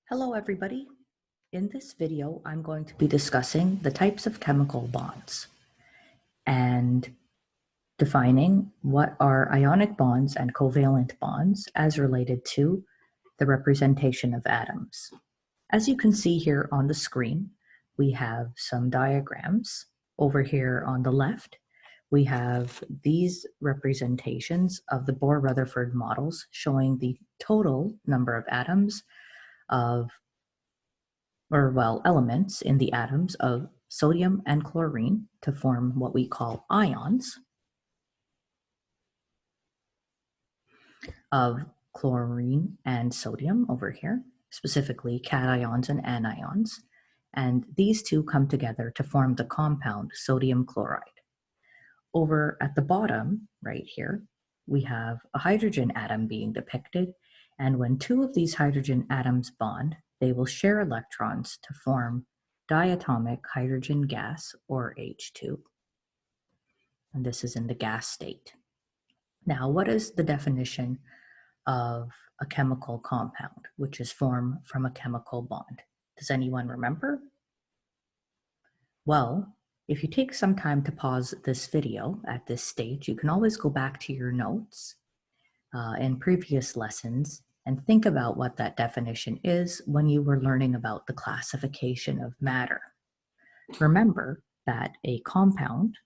Hello, everybody. In this video, I'm going to be discussing the types of chemical bonds and defining what are ionic bonds and covalent bonds as related to the representation of atoms. As you can see here on the screen, we have some diagrams. Over here on the left, we have these representations of the Bohr-Rutherford models showing the total number of atoms of elements in the atoms of sodium and chlorine to form what we call ions of chlorine and sodium over here, specifically cations and anions. And these two come together to form the compound sodium chloride. Over at the bottom, right here, we have a hydrogen atom being depicted. And when two of these hydrogen atoms bond, they will share electrons to form diatomic hydrogen gas, or H2. And this is in the gas state. Now, what is the definition of a chemical compound, which is formed from a chemical bond? Does anyone remember? Well, if you take some time to pause this video at this stage, you can always go back to your notes in previous lessons and think about what that definition is when you were learning about the classification of matter. Remember that a compound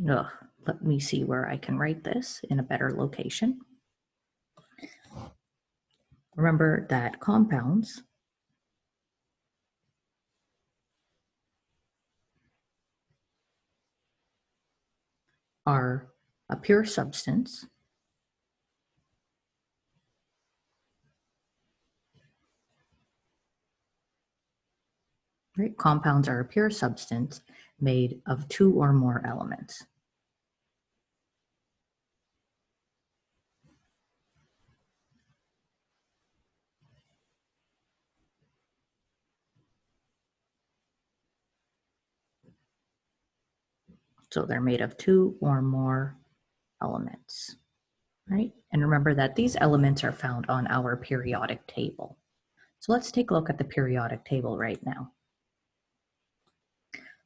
let me see where I can write this in a better location. Remember that compounds are a pure substance right? Compounds are a pure substance made of two or more elements. So they're made of two or more elements, right? And remember that these elements are found on our periodic table. So let's take a look at the periodic table right now.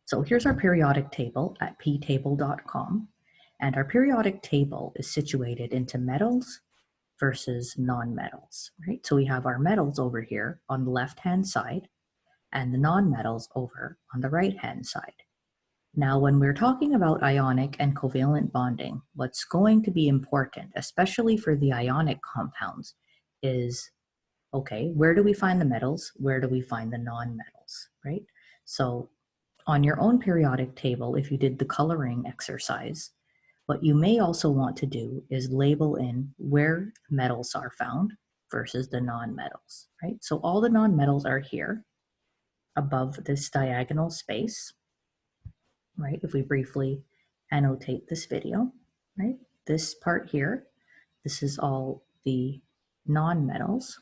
So here's our periodic table at ptable.com. And our periodic table is situated into metals versus non-metals, right? So we have our metals over here on the left-hand side and the non-metals over on the right-hand side. Now, when we're talking about ionic and covalent bonding, what's going to be important, especially for the ionic compounds, is, okay, where do we find the metals? Where do we find the non-metals, right? So on your own periodic table, if you did the coloring exercise, what you may also want to do is label in where metals are found versus the non-metals, right? So all the non-metals are here above this diagonal space, right? If we briefly annotate this video, right? This part here, this is all the non-metals.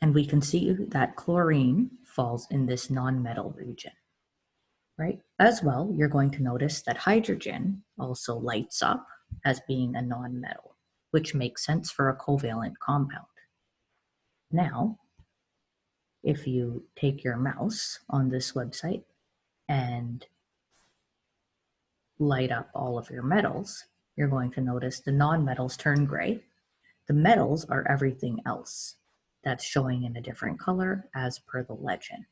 And we can see that chlorine falls in this non-metal region, right? As well, you're going to notice that hydrogen also lights up as being a non-metal, which makes sense for a covalent compound. Now, if you take your mouse on this website and light up all of your metals, you're going to notice the non-metals turn gray. The metals are everything else that's showing in a different color as per the legend.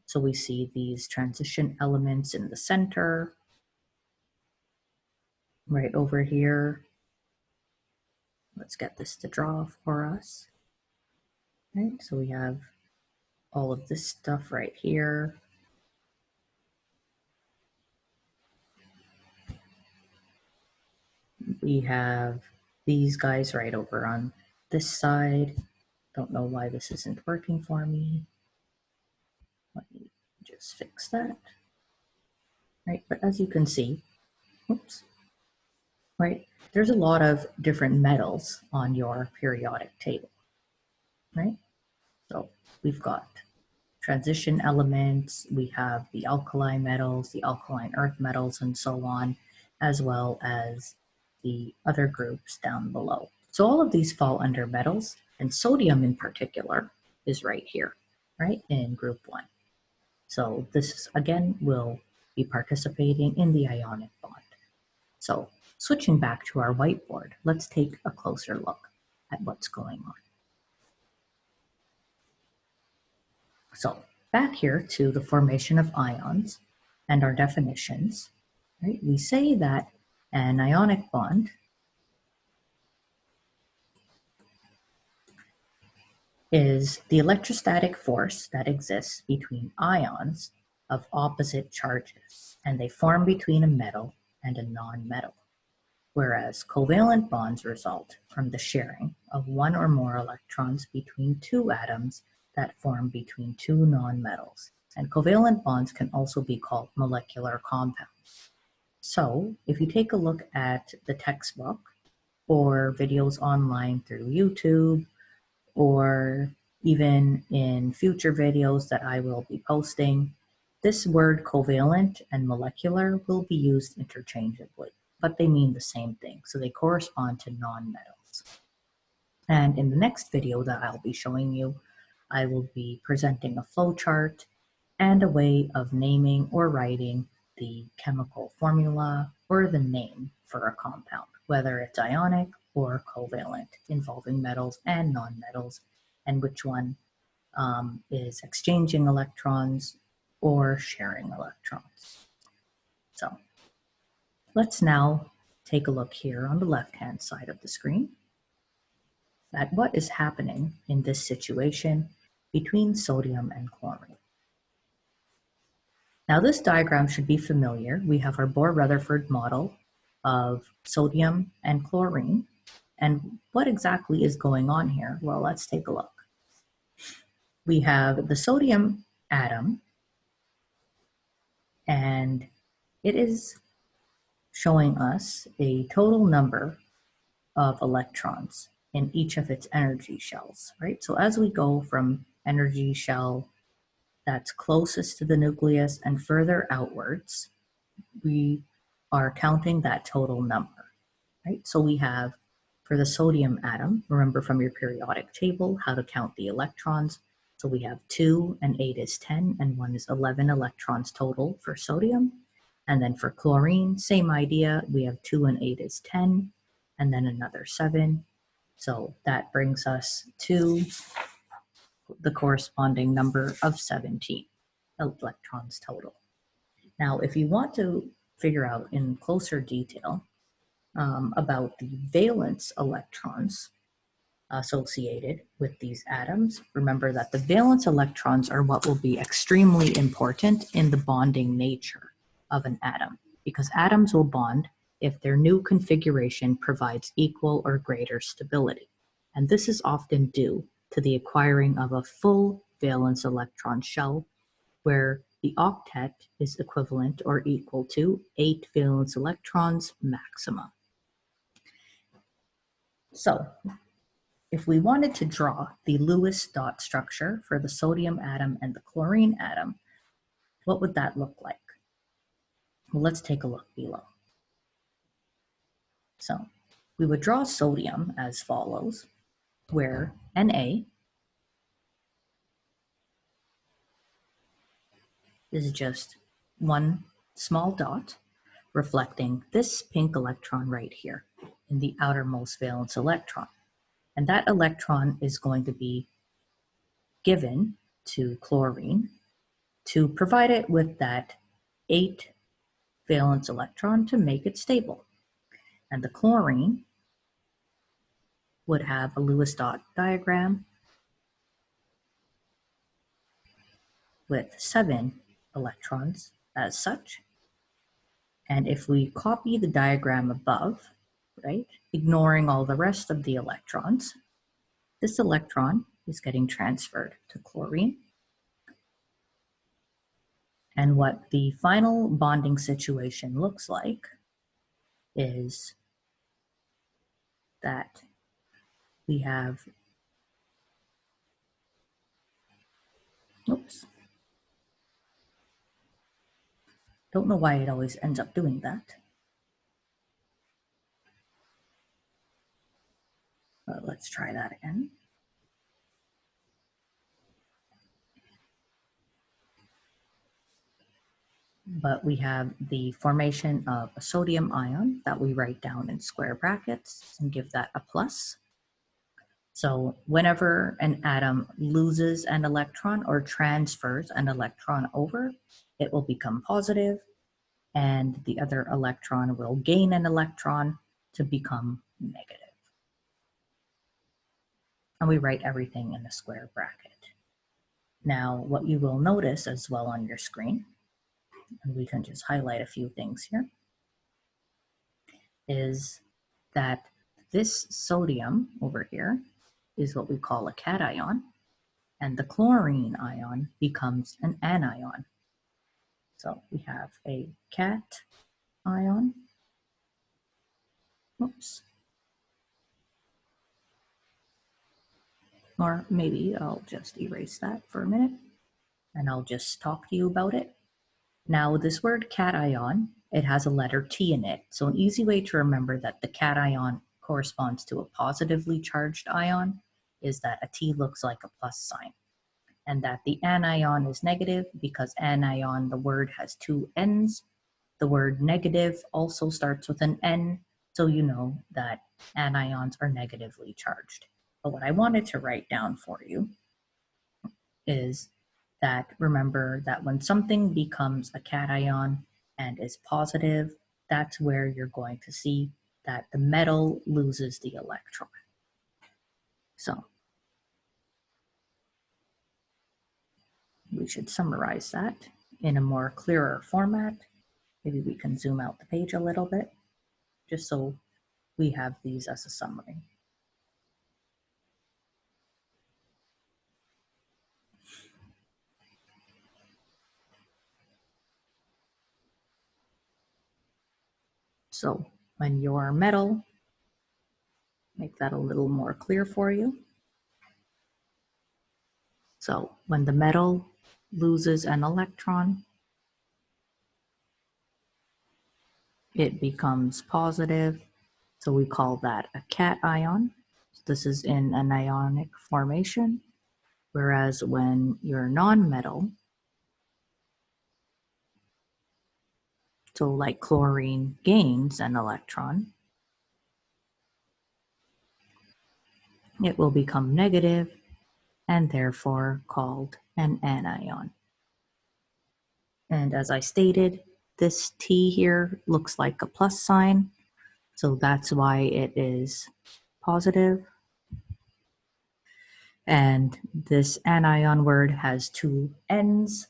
So we see these transition elements in the center, right over here. Let's get this to draw for us. Right, so we have all of this stuff right here. We have these guys right over on this side. Don't know why this isn't working for me. Let me just fix that. Right, but as you can see, oops, right, there's a lot of different metals on your periodic table, right? So we've got transition elements, we have the alkali metals, the alkaline earth metals, and so on, as well as the other groups down below. So all of these fall under metals, and sodium in particular is right here, right, in group 1. So this, again, will be participating in the ionic bond. So switching back to our whiteboard, let's take a closer look at what's going on. So back here to the formation of ions and our definitions, right? We say that an ionic bond is the electrostatic force that exists between ions of opposite charges, and they form between a metal and a non-metal, whereas covalent bonds result from the sharing of one or more electrons between two atoms that form between two nonmetals. And covalent bonds can also be called molecular compounds. So if you take a look at the textbook or videos online through YouTube, or even in future videos that I will be posting, this word covalent and molecular will be used interchangeably, but they mean the same thing. So they correspond to nonmetals. And in the next video that I'll be showing you, I will be presenting a flowchart and a way of naming or writing the chemical formula or the name for a compound, whether it's ionic or covalent, involving metals and nonmetals, and which one is exchanging electrons or sharing electrons. So let's now take a look here on the left-hand side of the screen at what is happening in this situation between sodium and chlorine. Now this diagram should be familiar. We have our Bohr-Rutherford model of sodium and chlorine. And what exactly is going on here? Well, let's take a look. We have the sodium atom, and it is showing us a total number of electrons in each of its energy shells, right? So as we go from energy shell that's closest to the nucleus and further outwards, we are counting that total number, right? So we have, for the sodium atom, remember from your periodic table how to count the electrons. So we have 2 and 8 is 10 and 1 is 11 electrons total for sodium. And then for chlorine, same idea. We have 2 and 8 is 10 and then another 7. So that brings us to the corresponding number of 17 electrons total. Now, if you want to figure out in closer detail about the valence electrons associated with these atoms, remember that the valence electrons are what will be extremely important in the bonding nature of an atom, because atoms will bond if their new configuration provides equal or greater stability. And this is often due to the acquiring of a full valence electron shell, where the octet is equivalent or equal to 8 valence electrons maximum. So if we wanted to draw the Lewis dot structure for the sodium atom and the chlorine atom, what would that look like? Well, let's take a look below. So we would draw sodium as follows, where Na is just one small dot reflecting this pink electron right here in the outermost valence electron. And that electron is going to be given to chlorine to provide it with that 8 valence electron to make it stable. And the chlorine would have a Lewis dot diagram with 7 electrons as such. And if we copy the diagram above, right, ignoring all the rest of the electrons, this electron is getting transferred to chlorine. And what the final bonding situation looks like is that we have, oops, Don't know why it always ends up doing that. But let's try that again. But we have the formation of a sodium ion that we write down in square brackets and give that a plus. So whenever an atom loses an electron or transfers an electron over, it will become positive, and the other electron will gain an electron to become negative. And we write everything in a square bracket. Now, what you will notice as well on your screen, and we can just highlight a few things here, is that this sodium over here is what we call a cation, and the chlorine ion becomes an anion. So we have a cat ion. Oops. Or maybe I'll just erase that for a minute and I'll just talk to you about it. Now, this word cation, it has a letter T in it. So an easy way to remember that the cation corresponds to a positively charged ion is that a T looks like a plus sign. And that the anion is negative because anion, the word has two N's. The word negative also starts with an N, so you know that anions are negatively charged. But what I wanted to write down for you is that remember that when something becomes a cation and is positive, that's where you're going to see that the metal loses the electron. So we should summarize that in a more clearer format. Maybe we can zoom out the page a little bit, just so we have these as a summary. So when your metal, make that a little more clear for you. So when the metal loses an electron, it becomes positive. So we call that a cation. This is in an ionic formation. Whereas when your non-metal, so like chlorine, gains an electron, it will become negative and therefore called an anion. And as I stated, this T here looks like a plus sign, so that's why it is positive. And this anion word has two N's,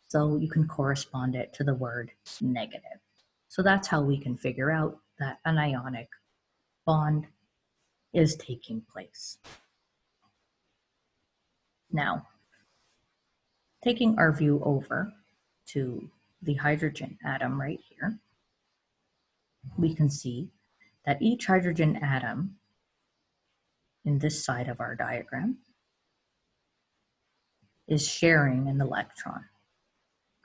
so you can correspond it to the word negative. So that's how we can figure out that an ionic bond is taking place. Now, taking our view over to the hydrogen atom right here, we can see that each hydrogen atom in this side of our diagram is sharing an electron.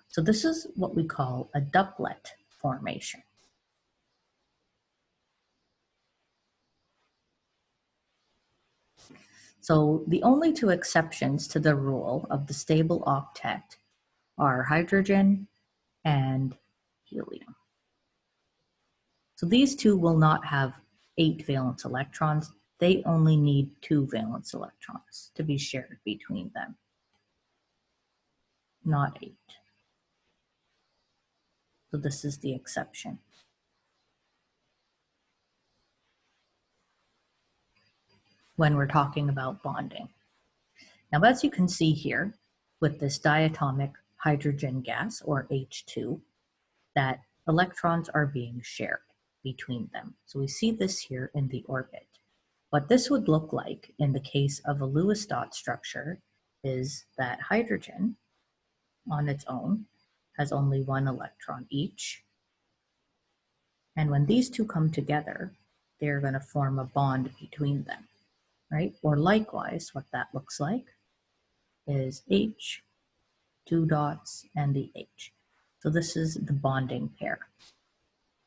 So this is what we call a duplet formation. So the only two exceptions to the rule of the stable octet are hydrogen and helium. So these two will not have 8 valence electrons. They only need 2 valence electrons to be shared between them, not 8. So this is the exception. When we're talking about bonding. Now, as you can see here, with this diatomic hydrogen gas, or H2, that electrons are being shared between them. So we see this here in the orbit. What this would look like in the case of a Lewis dot structure is that hydrogen on its own has only 1 electron each. And when these two come together, they're going to form a bond between them, right? Or likewise, what that looks like is H, 2 dots, and the H. So this is the bonding pair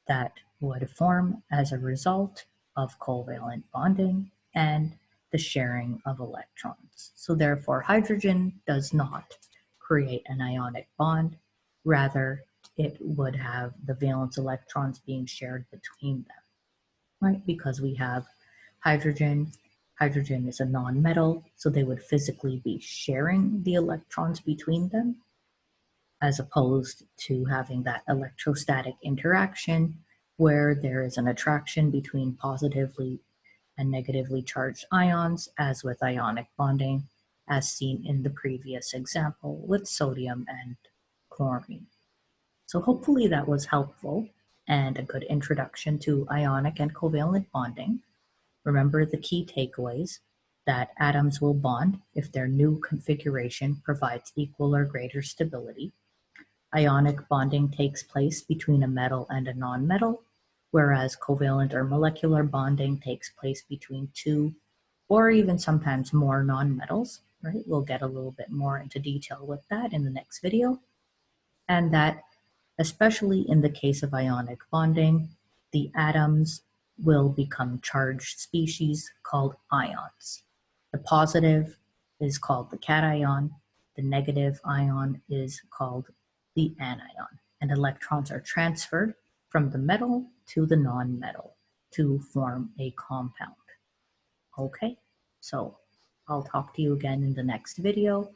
that would form as a result of covalent bonding and the sharing of electrons. So therefore, hydrogen does not create an ionic bond. Rather, it would have the valence electrons being shared between them, right? Because we have hydrogen. Hydrogen is a non-metal, so they would physically be sharing the electrons between them, as opposed to having that electrostatic interaction where there is an attraction between positively and negatively charged ions, as with ionic bonding, as seen in the previous example with sodium and chlorine. So hopefully that was helpful and a good introduction to ionic and covalent bonding. Remember the key takeaways: that atoms will bond if their new configuration provides equal or greater stability. Ionic bonding takes place between a metal and a nonmetal, whereas covalent or molecular bonding takes place between two or even sometimes more nonmetals, right? We'll get a little bit more into detail with that in the next video. And that, especially in the case of ionic bonding, the atoms will become charged species called ions. The positive is called the cation, the negative ion is called the anion, and electrons are transferred from the metal to the non-metal to form a compound. Okay, so I'll talk to you again in the next video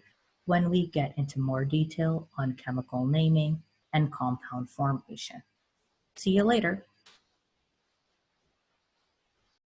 when we get into more detail on chemical naming and compound formation. See you later.